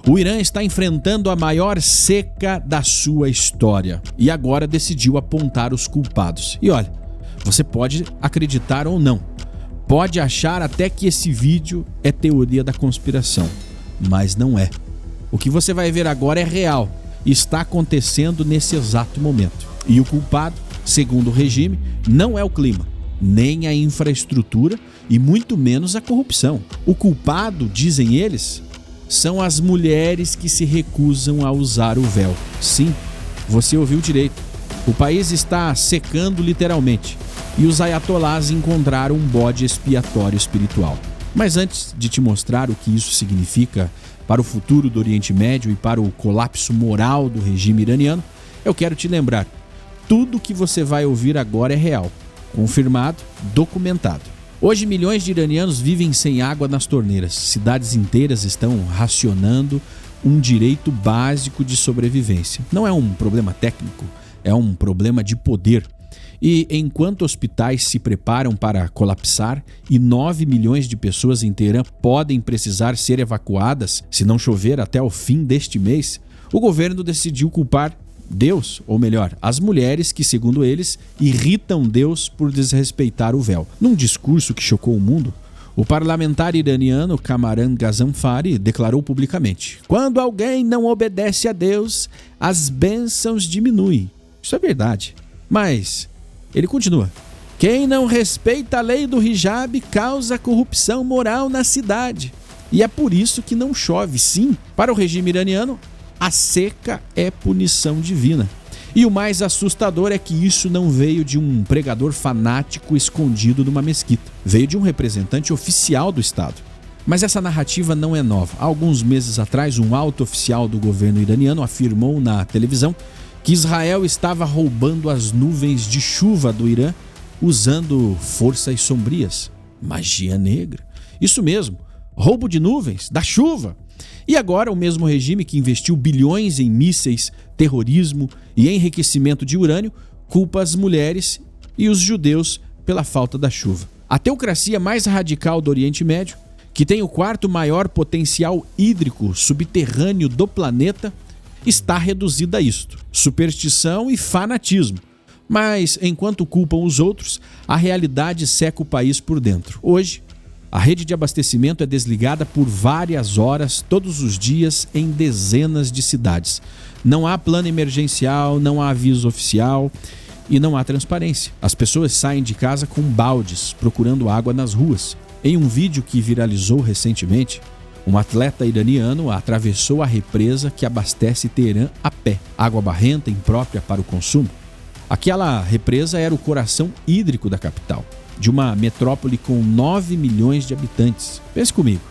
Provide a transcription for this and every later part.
O Irã está enfrentando a maior seca da sua história e agora decidiu apontar os culpados. E olha, você pode acreditar ou não, pode achar até que esse vídeo é teoria da conspiração, mas não é. O que você vai ver agora é real, está acontecendo nesse exato momento. E o culpado, segundo o regime, não é o clima, nem a infraestrutura e muito menos a corrupção. O culpado, dizem eles, são as mulheres que se recusam a usar o véu. Sim, você ouviu direito. O país está secando literalmente e os ayatolás encontraram um bode expiatório espiritual. Mas antes de te mostrar o que isso significa para o futuro do Oriente Médio e para o colapso moral do regime iraniano, eu quero te lembrar, tudo o que você vai ouvir agora é real, confirmado, documentado. Hoje, milhões de iranianos vivem sem água nas torneiras. Cidades inteiras estão racionando um direito básico de sobrevivência. Não é um problema técnico, é um problema de poder. E enquanto hospitais se preparam para colapsar e 9 milhões de pessoas em Teherã podem precisar ser evacuadas se não chover até o fim deste mês, o governo decidiu culpar Deus, ou melhor, as mulheres que, segundo eles, irritam Deus por desrespeitar o véu. Num discurso que chocou o mundo, o parlamentar iraniano Kamaran Ghazanfari declarou publicamente: quando alguém não obedece a Deus, as bênçãos diminuem. Isso é verdade. Mas ele continua: quem não respeita a lei do hijab causa corrupção moral na cidade. E é por isso que não chove. Sim, para o regime iraniano, a seca é punição divina. E o mais assustador é que isso não veio de um pregador fanático escondido numa mesquita. Veio de um representante oficial do Estado. Mas essa narrativa não é nova. Há alguns meses atrás, um alto oficial do governo iraniano afirmou na televisão que Israel estava roubando as nuvens de chuva do Irã usando forças sombrias. Magia negra. Isso mesmo, roubo de nuvens, da chuva. E agora o mesmo regime que investiu bilhões em mísseis, terrorismo e enriquecimento de urânio culpa as mulheres e os judeus pela falta da chuva. A teocracia mais radical do Oriente Médio, que tem o quarto maior potencial hídrico subterrâneo do planeta, está reduzida a isto: superstição e fanatismo. Mas, enquanto culpam os outros, a realidade seca o país por dentro. Hoje, a rede de abastecimento é desligada por várias horas, todos os dias, em dezenas de cidades. Não há plano emergencial, não há aviso oficial e não há transparência. As pessoas saem de casa com baldes, procurando água nas ruas. Em um vídeo que viralizou recentemente, um atleta iraniano atravessou a represa que abastece Teherã a pé. Água barrenta, imprópria para o consumo. Aquela represa era o coração hídrico da capital, de uma metrópole com 9 milhões de habitantes. Pense comigo,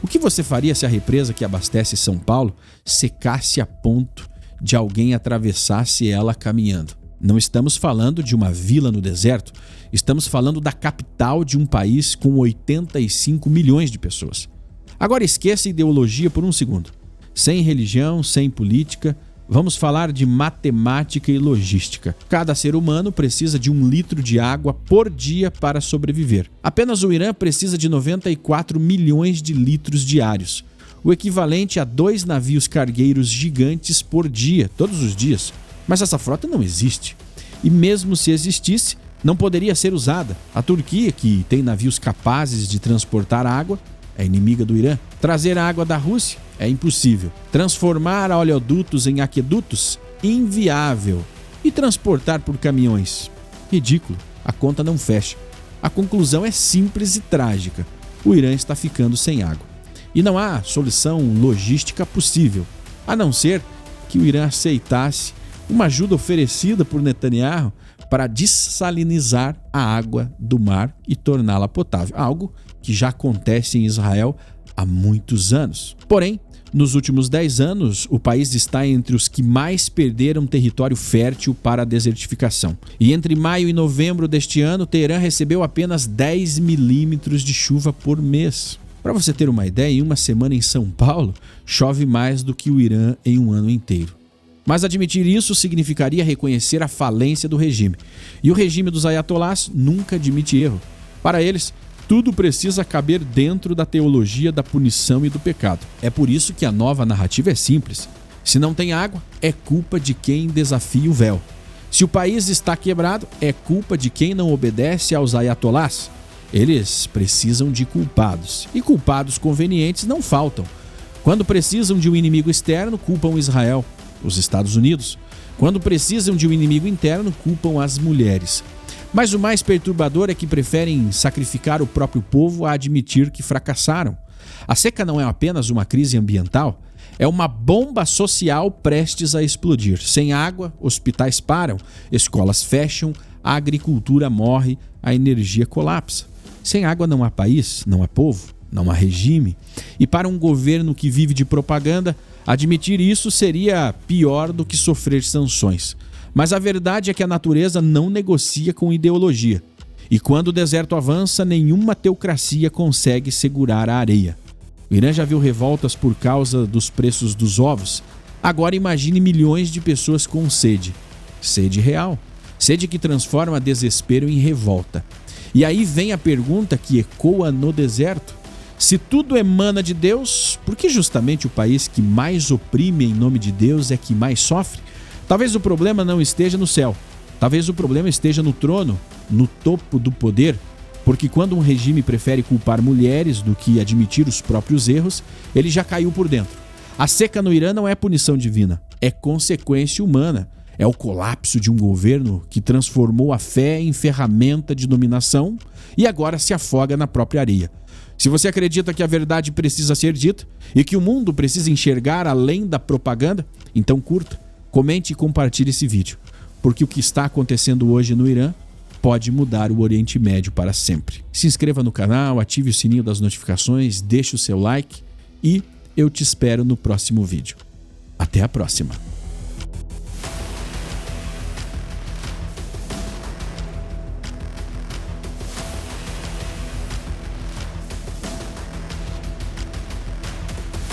o que você faria se a represa que abastece São Paulo secasse a ponto de alguém atravessasse ela caminhando? Não estamos falando de uma vila no deserto, estamos falando da capital de um país com 85 milhões de pessoas. Agora esqueça a ideologia por um segundo. Sem religião, sem política, vamos falar de matemática e logística. Cada ser humano precisa de 1 litro de água por dia para sobreviver. Apenas o Irã precisa de 94 milhões de litros diários, o equivalente a 2 navios cargueiros gigantes por dia, todos os dias. Mas essa frota não existe. E mesmo se existisse, não poderia ser usada. A Turquia, que tem navios capazes de transportar água, é inimiga do Irã. Trazer a água da Rússia é impossível. Transformar oleodutos em aquedutos? Inviável. E transportar por caminhões? Ridículo. A conta não fecha. A conclusão é simples e trágica. O Irã está ficando sem água. E não há solução logística possível, a não ser que o Irã aceitasse uma ajuda oferecida por Netanyahu para dessalinizar a água do mar e torná-la potável. Algo que já acontece em Israel há muitos anos. Porém, nos últimos 10 anos, o país está entre os que mais perderam território fértil para a desertificação. E entre maio e novembro deste ano, Teherã recebeu apenas 10 milímetros de chuva por mês. Para você ter uma ideia, em uma semana em São Paulo, chove mais do que o Irã em um ano inteiro. Mas admitir isso significaria reconhecer a falência do regime. E o regime dos ayatolás nunca admite erro. Para eles, Tudo precisa caber dentro da teologia da punição e do pecado. É por isso que a nova narrativa é simples. Se não tem água, é culpa de quem desafia o véu. Se o país está quebrado, é culpa de quem não obedece aos ayatolás. Eles precisam de culpados. E culpados convenientes não faltam. Quando precisam de um inimigo externo, culpam Israel, os Estados Unidos. Quando precisam de um inimigo interno, culpam as mulheres. Mas o mais perturbador é que preferem sacrificar o próprio povo a admitir que fracassaram. A seca não é apenas uma crise ambiental, é uma bomba social prestes a explodir. Sem água, hospitais param, escolas fecham, a agricultura morre, a energia colapsa. Sem água não há país, não há povo, não há regime. E para um governo que vive de propaganda, admitir isso seria pior do que sofrer sanções. Mas a verdade é que a natureza não negocia com ideologia. E quando o deserto avança, nenhuma teocracia consegue segurar a areia. O Irã já viu revoltas por causa dos preços dos ovos. Agora imagine milhões de pessoas com sede. Sede real. Sede que transforma desespero em revolta. E aí vem a pergunta que ecoa no deserto. Se tudo emana de Deus, por que justamente o país que mais oprime em nome de Deus é que mais sofre? Talvez o problema não esteja no céu. Talvez o problema esteja no trono, no topo do poder. Porque quando um regime prefere culpar mulheres do que admitir os próprios erros, ele já caiu por dentro. A seca no Irã não é punição divina, é consequência humana. É o colapso de um governo que transformou a fé em ferramenta de dominação e agora se afoga na própria areia. Se você acredita que a verdade precisa ser dita e que o mundo precisa enxergar além da propaganda, então curta, comente e compartilhe esse vídeo, porque o que está acontecendo hoje no Irã pode mudar o Oriente Médio para sempre. Se inscreva no canal, ative o sininho das notificações, deixe o seu like e eu te espero no próximo vídeo. Até a próxima!